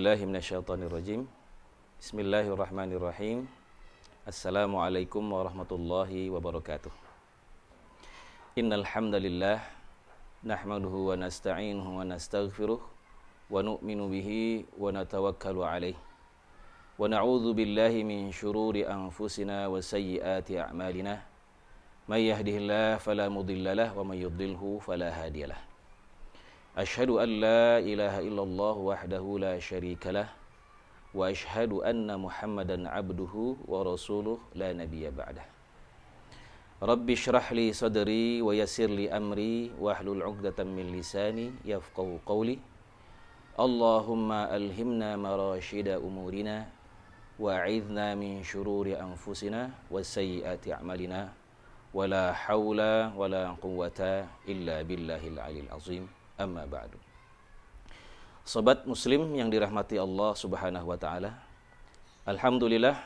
billahi minasyaitonir rajim. Bismillahirrahmanirrahim. Assalamualaikum warahmatullahi wabarakatuh. Innal hamdalillah nahmaduhu wa nasta'inuhu wa nastaghfiruh wa nu'minu bihi wa natawakkalu alaih. Wa na'udzu billahi min syururi anfusina wa sayyiati a'malina. May yahdihillahu fala mudilla lahu wa may yudlilhu fala hadiyalah. Asyhadu an la ilaha illallah wahdahu la syarika lah wa asyhadu anna Muhammadan abduhu wa rasuluh la nabiyya ba'dah. Rabbi syrah li sadri wa yassir li amri wahlul 'uqdatam min lisani yafqahu qawli. Allahumma alhimna marashida umurina wa a'idhna min syururi anfusina wa sayyiati a'malina wa la hawla wa la quwwata illa billahil 'aliyyil 'azim. Amma ba'du. Sobat muslim yang dirahmati Allah Subhanahu wa taala. Alhamdulillah,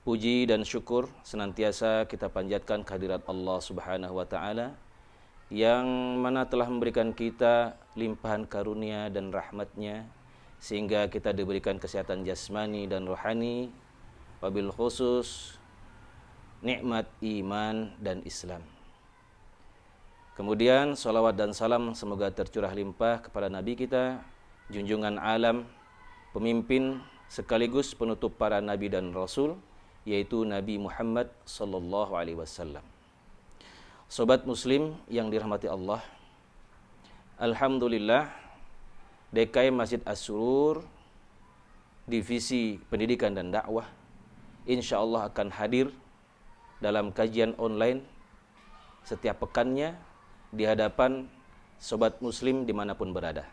puji dan syukur senantiasa kita panjatkan kehadirat Allah Subhanahu wa taala yang mana telah memberikan kita limpahan karunia dan rahmatnya sehingga kita diberikan kesehatan jasmani dan rohani, wabil khusus nikmat iman dan Islam. Kemudian salawat dan salam semoga tercurah limpah kepada Nabi kita, junjungan alam, pemimpin sekaligus penutup para Nabi dan Rasul, yaitu Nabi Muhammad sallallahu alaihi wasallam. Sobat muslim yang dirahmati Allah, alhamdulillah DKM Masjid As-Surur Divisi Pendidikan dan Dakwah insyaallah akan hadir dalam kajian online setiap pekannya di hadapan sobat muslim dimanapun berada.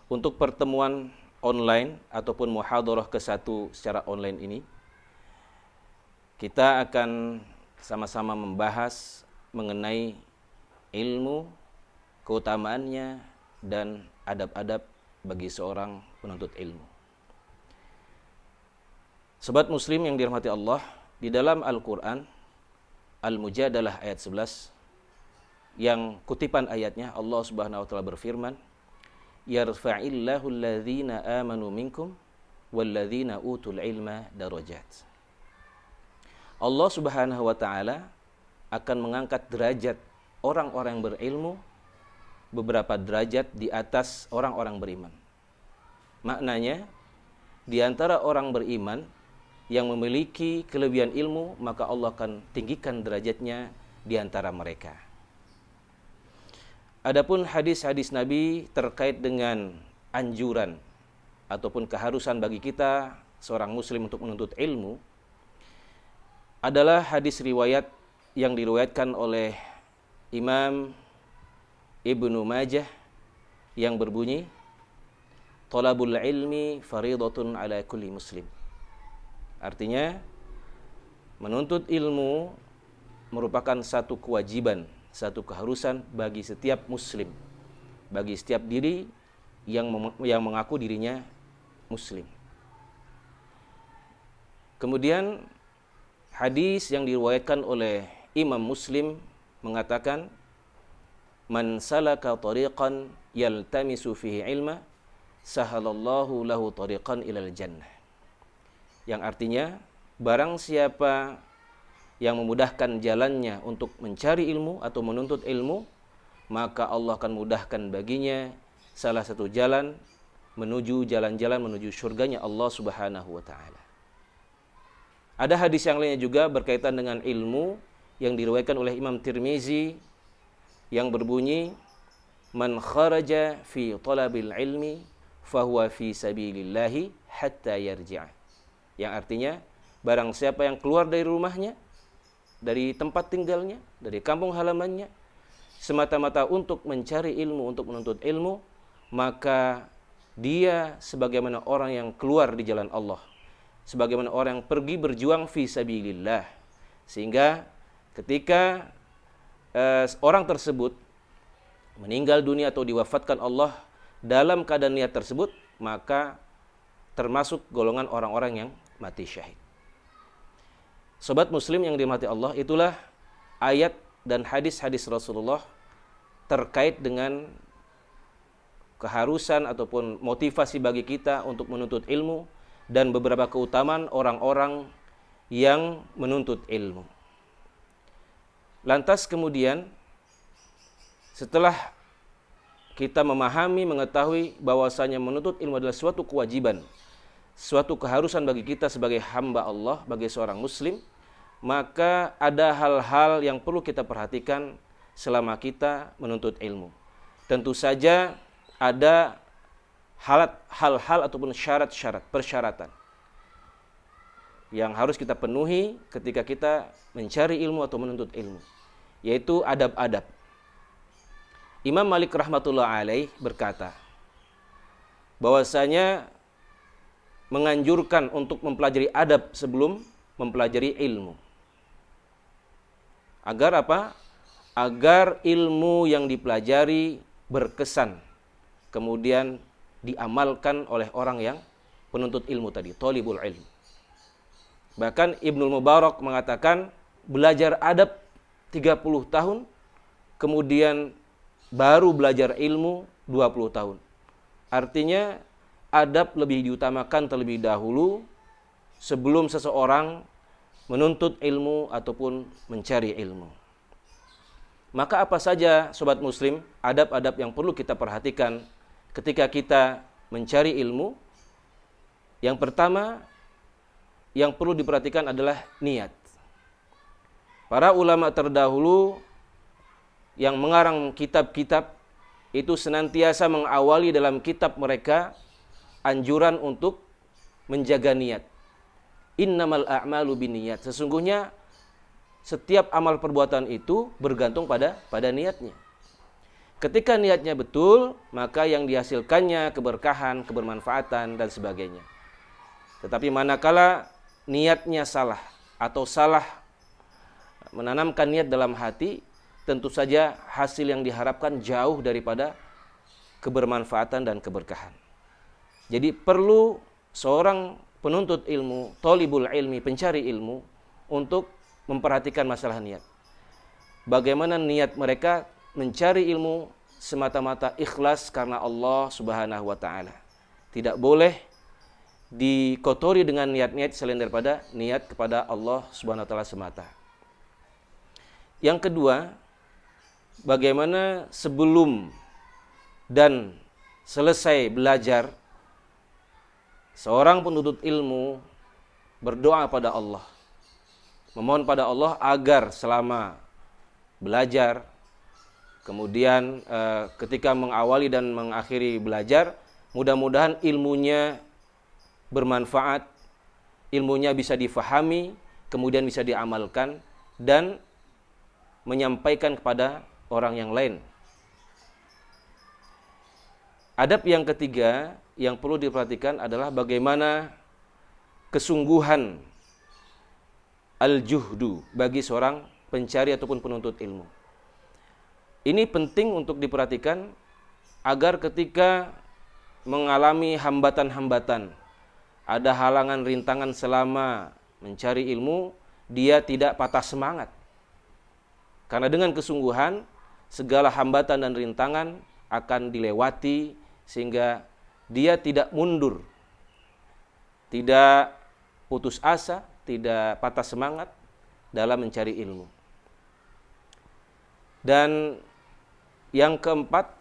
Untuk pertemuan online ataupun muhadharah ke-1 secara online ini, kita akan sama-sama membahas mengenai ilmu, keutamaannya, dan adab-adab bagi seorang penuntut ilmu. Sobat muslim yang dirahmati Allah, di dalam Al-Quran Al-Mujadalah ayat 11 yang kutipan ayatnya Allah Subhanahu wa taala berfirman, yarfa'illahu alladhina amanu minkum walladhina utul ilma darajat. Allah Subhanahu wa taala akan mengangkat derajat orang-orang yang berilmu beberapa derajat di atas orang-orang beriman. Maknanya, di antara orang beriman yang memiliki kelebihan ilmu, maka Allah akan tinggikan derajatnya di antara mereka. Adapun hadis-hadis Nabi terkait dengan anjuran ataupun keharusan bagi kita seorang muslim untuk menuntut ilmu adalah hadis riwayat yang diriwayatkan oleh Imam Ibnu Majah yang berbunyi, talabul ilmi faridatun ala kulli muslim. Artinya, menuntut ilmu merupakan satu kewajiban, satu keharusan bagi setiap muslim, bagi setiap diri yang mengaku dirinya muslim. Kemudian hadis yang diriwayatkan oleh Imam Muslim mengatakan, man salaka tariqan yaltamisu fihi ilma sahalallahu lahu tariqan ilal jannah. Yang artinya, barang siapa yang memudahkan jalannya untuk mencari ilmu atau menuntut ilmu, maka Allah akan mudahkan baginya salah satu jalan menuju jalan-jalan menuju surganya Allah Subhanahu wa taala. Ada hadis yang lainnya juga berkaitan dengan ilmu yang diriwayatkan oleh Imam Tirmizi yang berbunyi, man kharaja fi talabil ilmi fahuwa fi sabilillahi hatta yarji'a. Yang artinya, barang siapa yang keluar dari rumahnya, dari tempat tinggalnya, dari kampung halamannya, semata-mata untuk mencari ilmu, untuk menuntut ilmu, maka dia sebagaimana orang yang keluar di jalan Allah, sebagaimana orang yang pergi berjuang fi sabilillah. Sehingga ketika orang tersebut meninggal dunia atau diwafatkan Allah dalam keadaan niat tersebut, maka termasuk golongan orang-orang yang mati syahid. Sobat muslim yang dirahmati Allah, itulah ayat dan hadis-hadis Rasulullah terkait dengan keharusan ataupun motivasi bagi kita untuk menuntut ilmu dan beberapa keutamaan orang-orang yang menuntut ilmu. Lantas kemudian setelah kita memahami, mengetahui bahwasanya menuntut ilmu adalah suatu kewajiban, suatu keharusan bagi kita sebagai hamba Allah, bagi seorang muslim, maka ada hal-hal yang perlu kita perhatikan selama kita menuntut ilmu. Tentu saja ada hal-hal ataupun syarat-syarat, persyaratan yang harus kita penuhi ketika kita mencari ilmu atau menuntut ilmu, yaitu adab-adab. Imam Malik rahmatullah alaih berkata bahwasanya menganjurkan untuk mempelajari adab sebelum mempelajari ilmu. Agar apa? Agar ilmu yang dipelajari berkesan, kemudian diamalkan oleh orang yang penuntut ilmu tadi, thalibul ilm. Bahkan Ibnul Mubarak mengatakan belajar adab 30 tahun, kemudian baru belajar ilmu 20 tahun. Artinya adab lebih diutamakan terlebih dahulu sebelum seseorang menuntut ilmu ataupun mencari ilmu. Maka apa saja sobat muslim adab-adab yang perlu kita perhatikan ketika kita mencari ilmu? Yang pertama yang perlu diperhatikan adalah niat. Para ulama terdahulu yang mengarang kitab-kitab itu senantiasa mengawali dalam kitab mereka anjuran untuk menjaga niat. Innamal a'malu binniyat. Sesungguhnya setiap amal perbuatan itu bergantung pada niatnya. Ketika niatnya betul, maka yang dihasilkannya keberkahan, kebermanfaatan dan sebagainya. Tetapi manakala niatnya salah atau salah menanamkan niat dalam hati, tentu saja hasil yang diharapkan jauh daripada kebermanfaatan dan keberkahan. Jadi perlu seorang penuntut ilmu, thalibul ilmi, pencari ilmu untuk memperhatikan masalah niat. Bagaimana niat mereka mencari ilmu semata-mata ikhlas karena Allah Subhanahu wa taala. Tidak boleh dikotori dengan niat-niat selain daripada niat kepada Allah Subhanahu wa taala semata. Yang kedua, bagaimana sebelum dan selesai belajar seorang penuntut ilmu berdoa pada Allah, memohon pada Allah agar selama belajar, kemudian ketika mengawali dan mengakhiri belajar, mudah-mudahan ilmunya bermanfaat, ilmunya bisa difahami, kemudian bisa diamalkan dan menyampaikan kepada orang yang lain. Adab yang ketiga yang perlu diperhatikan adalah bagaimana kesungguhan al-juhdu bagi seorang pencari ataupun penuntut ilmu. Ini penting untuk diperhatikan agar ketika mengalami hambatan-hambatan, ada halangan rintangan selama mencari ilmu, dia tidak patah semangat. Karena dengan kesungguhan, segala hambatan dan rintangan akan dilewati sehingga dia tidak mundur, tidak putus asa, tidak patah semangat dalam mencari ilmu. Dan yang keempat,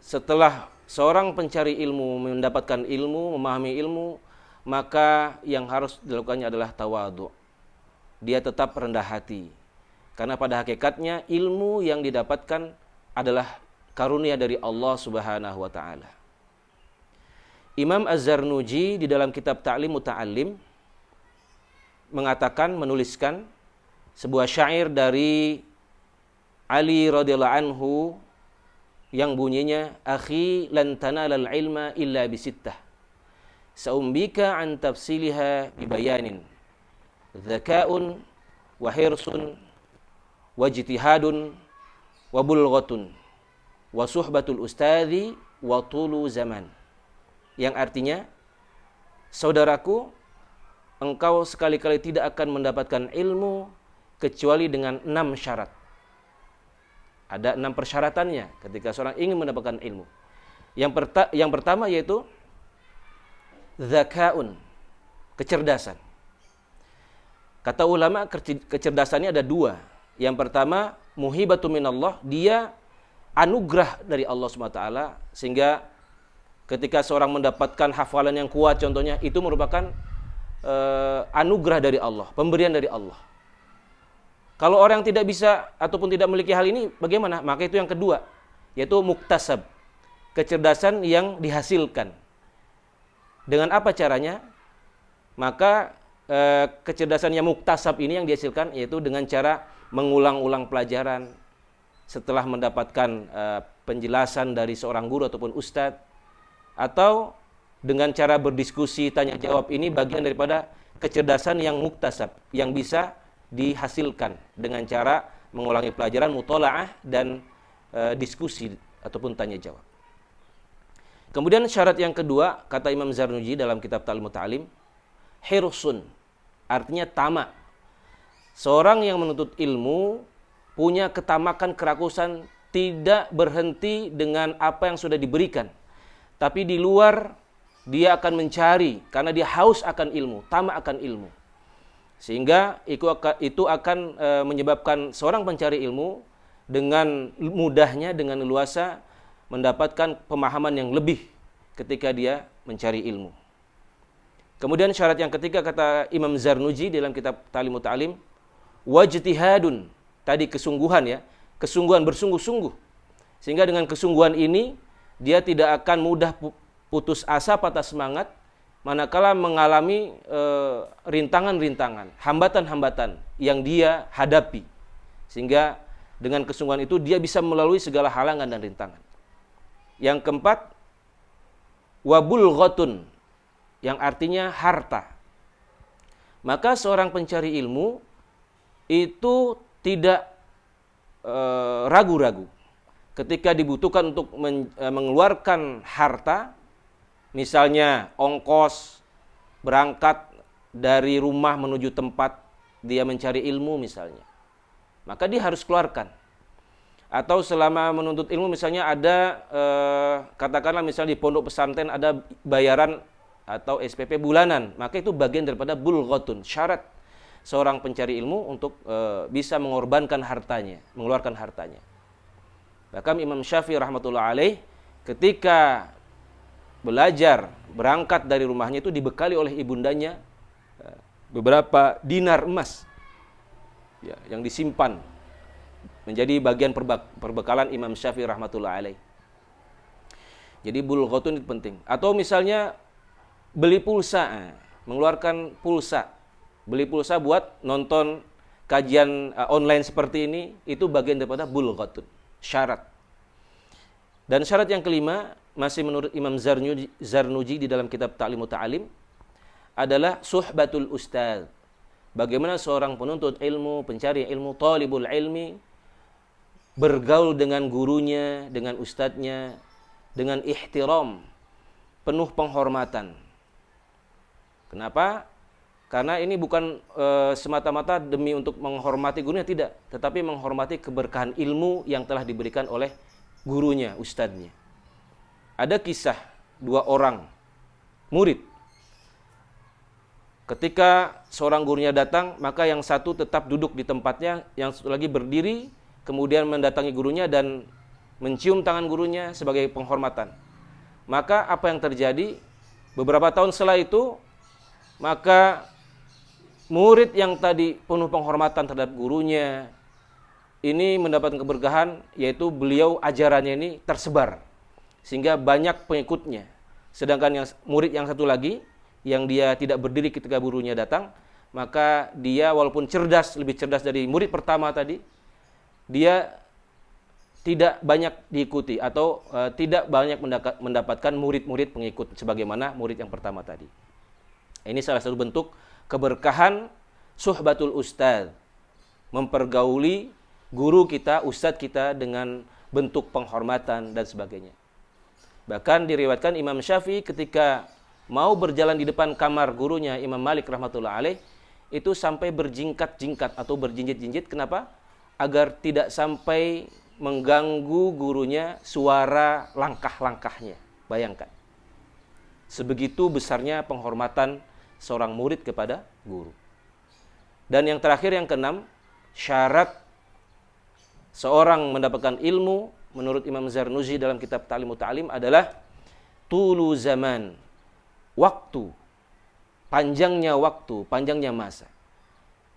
setelah seorang pencari ilmu mendapatkan ilmu, memahami ilmu, maka yang harus dilakukannya adalah tawadhu. Dia tetap rendah hati. Karena pada hakikatnya ilmu yang didapatkan adalah karunia dari Allah Subhanahu wa taala. Imam Az-Zarnuji di dalam kitab Ta'lim Muta'allim mengatakan, menuliskan sebuah syair dari Ali radhiyallahu anhu yang bunyinya, akhi lan tanalal ilma illa bisittah saumbika an tafsiliha bibayanin dzaka'un wa hirsun wa ijtihadun wa bulghatun wa suhbatul ustadzi wa tulu zaman. Yang artinya, saudaraku, engkau sekali-kali tidak akan mendapatkan ilmu kecuali dengan 6 syarat. Ada 6 persyaratannya ketika seorang ingin mendapatkan ilmu. Yang pertama yaitu zakaun, kecerdasan. Kata ulama, kecerdasannya ada dua. Yang pertama, muhibatu minallah, dia anugerah dari Allah SWT, sehingga ketika seorang mendapatkan hafalan yang kuat contohnya, itu merupakan anugerah dari Allah, pemberian dari Allah. Kalau orang tidak bisa ataupun tidak memiliki hal ini, bagaimana? Maka itu yang kedua, yaitu muktasab, kecerdasan yang dihasilkan. Dengan apa caranya? Maka kecerdasan yang muktasab ini yang dihasilkan yaitu dengan cara mengulang-ulang pelajaran setelah mendapatkan penjelasan dari seorang guru ataupun ustadz, atau dengan cara berdiskusi, tanya jawab. Ini bagian daripada kecerdasan yang muktasab, yang bisa dihasilkan dengan cara mengulangi pelajaran, mutola'ah, dan diskusi ataupun tanya jawab. Kemudian syarat yang kedua, kata Imam Zarnuji dalam kitab Ta'limut Ta'lim, hirsun, artinya tamak. Seorang yang menuntut ilmu punya ketamakan, kerakusan, tidak berhenti dengan apa yang sudah diberikan, tapi di luar dia akan mencari, karena dia haus akan ilmu, tamak akan ilmu. Sehingga itu akan menyebabkan seorang pencari ilmu dengan mudahnya, dengan luasa mendapatkan pemahaman yang lebih ketika dia mencari ilmu. Kemudian syarat yang ketiga, kata Imam Zarnuji dalam kitab Ta'limut Ta'lim, wajtihadun, tadi kesungguhan ya, kesungguhan, bersungguh-sungguh. Sehingga dengan kesungguhan ini dia tidak akan mudah putus asa, patah semangat manakala mengalami rintangan-rintangan, hambatan-hambatan yang dia hadapi. Sehingga dengan kesungguhan itu dia bisa melalui segala halangan dan rintangan. Yang keempat, wabulghatun, yang artinya harta. Maka seorang pencari ilmu itu tidak ragu-ragu ketika dibutuhkan untuk mengeluarkan harta, misalnya ongkos berangkat dari rumah menuju tempat dia mencari ilmu misalnya, maka dia harus keluarkan. Atau selama menuntut ilmu misalnya ada katakanlah misalnya di pondok pesantren ada bayaran atau SPP bulanan, maka itu bagian daripada bulghatun, syarat seorang pencari ilmu untuk bisa mengorbankan hartanya, mengeluarkan hartanya. Bahkan Imam Syafi'i rahmatullah alaih ketika belajar berangkat dari rumahnya itu dibekali oleh ibundanya beberapa dinar emas ya, yang disimpan menjadi bagian perbekalan Imam Syafi'i rahmatullah alaih. Jadi bulghatun itu penting. Atau misalnya beli pulsa, mengeluarkan pulsa, beli pulsa buat nonton kajian online seperti ini, itu bagian daripada bulghatun, syarat. Dan syarat yang kelima, masih menurut Imam Zarnuji di dalam kitab Ta'limut Ta'lim, adalah suhbatul ustaz. Bagaimana seorang penuntut ilmu, pencari ilmu, talibul ilmi, bergaul dengan gurunya, dengan ustadznya, dengan ihtiram, penuh penghormatan. Kenapa? Karena ini bukan semata-mata demi untuk menghormati gurunya, tidak. Tetapi menghormati keberkahan ilmu yang telah diberikan oleh gurunya, ustadznya. Ada kisah dua orang murid. Ketika seorang gurunya datang, maka yang satu tetap duduk di tempatnya, yang satu lagi berdiri, kemudian mendatangi gurunya dan mencium tangan gurunya sebagai penghormatan. Maka apa yang terjadi? Beberapa tahun setelah itu, maka murid yang tadi penuh penghormatan terhadap gurunya ini mendapatkan keberkahan, yaitu beliau ajarannya ini tersebar sehingga banyak pengikutnya. Sedangkan yang murid yang satu lagi yang dia tidak berdiri ketika gurunya datang, maka dia walaupun cerdas, lebih cerdas dari murid pertama tadi, dia tidak banyak diikuti atau tidak banyak mendapatkan murid-murid pengikut sebagaimana murid yang pertama tadi. Ini salah satu bentuk keberkahan suhbatul ustaz, mempergauli guru kita, ustadz kita dengan bentuk penghormatan dan sebagainya. Bahkan diriwayatkan Imam Syafi'i ketika mau berjalan di depan kamar gurunya Imam Malik rahmatullah alaih, itu sampai berjingkat-jingkat atau berjinjit-jinjit. Kenapa? Agar tidak sampai mengganggu gurunya suara langkah-langkahnya. Bayangkan. Sebegitu besarnya penghormatan seorang murid kepada guru. Dan yang terakhir, yang keenam, syarat seorang mendapatkan ilmu menurut Imam Zarnuji dalam kitab Ta'limut Ta'lim adalah tulu zaman, waktu, panjangnya masa.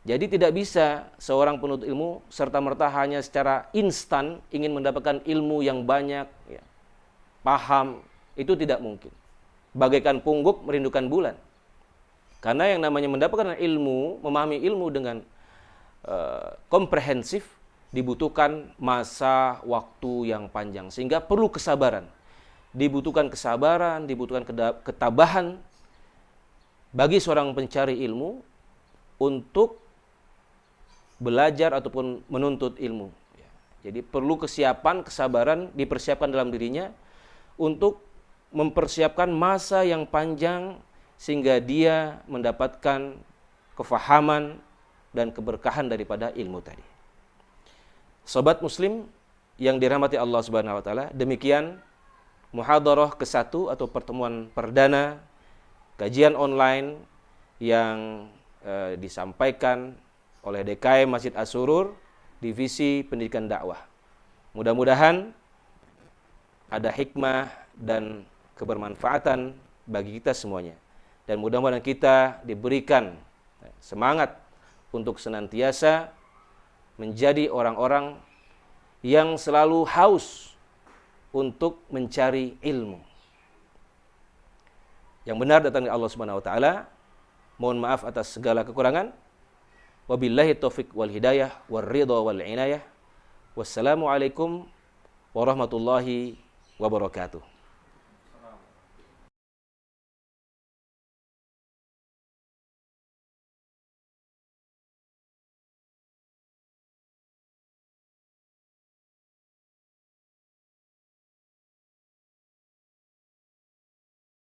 Jadi tidak bisa seorang penuntut ilmu serta-merta hanya secara instan ingin mendapatkan ilmu yang banyak, ya, paham, itu tidak mungkin. Bagaikan pungguk merindukan bulan. Karena yang namanya mendapatkan ilmu, memahami ilmu dengan komprehensif, dibutuhkan masa waktu yang panjang. Sehingga perlu kesabaran. Dibutuhkan kesabaran, dibutuhkan ketabahan bagi seorang pencari ilmu untuk belajar ataupun menuntut ilmu. Jadi perlu kesiapan, kesabaran dipersiapkan dalam dirinya untuk mempersiapkan masa yang panjang sehingga dia mendapatkan kefahaman dan keberkahan daripada ilmu tadi. Sobat muslim yang dirahmati Allah Subhanahu wa taala, demikian muhadharah ke-1 atau pertemuan perdana kajian online yang disampaikan oleh DKM Masjid As-Surur Divisi Pendidikan Dakwah. Mudah-mudahan ada hikmah dan kebermanfaatan bagi kita semuanya. Dan mudah-mudahan kita diberikan semangat untuk senantiasa menjadi orang-orang yang selalu haus untuk mencari ilmu. Yang benar datang dari Allah Subhanahu wa taala. Mohon maaf atas segala kekurangan. Wabillahi taufik wal hidayah wal ridha wal inayah. Wassalamualaikum warahmatullahi wabarakatuh.